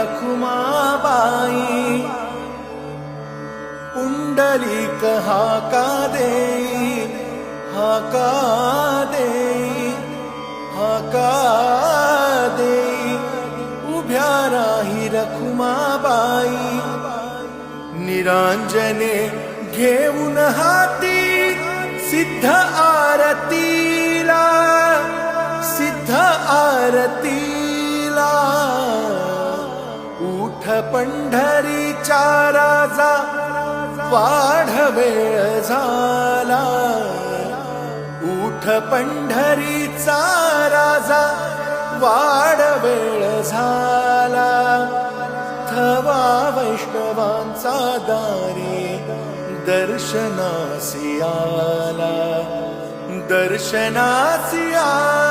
रखुमाबाई पुंडलिक हाका देई हाका देई हाका देई उभ्या राही रखुमाबाई निरांजने घेऊन हाती सिद्ध आरतीला सिद्ध आरतीला उठ पंढरीचा राजा वाढ वेळ झाला उठ पंढरीचा राजा वाढ वेळ झाला थवा वैष्णवांचा दारी दर्शनासी आला दर्शनासी आला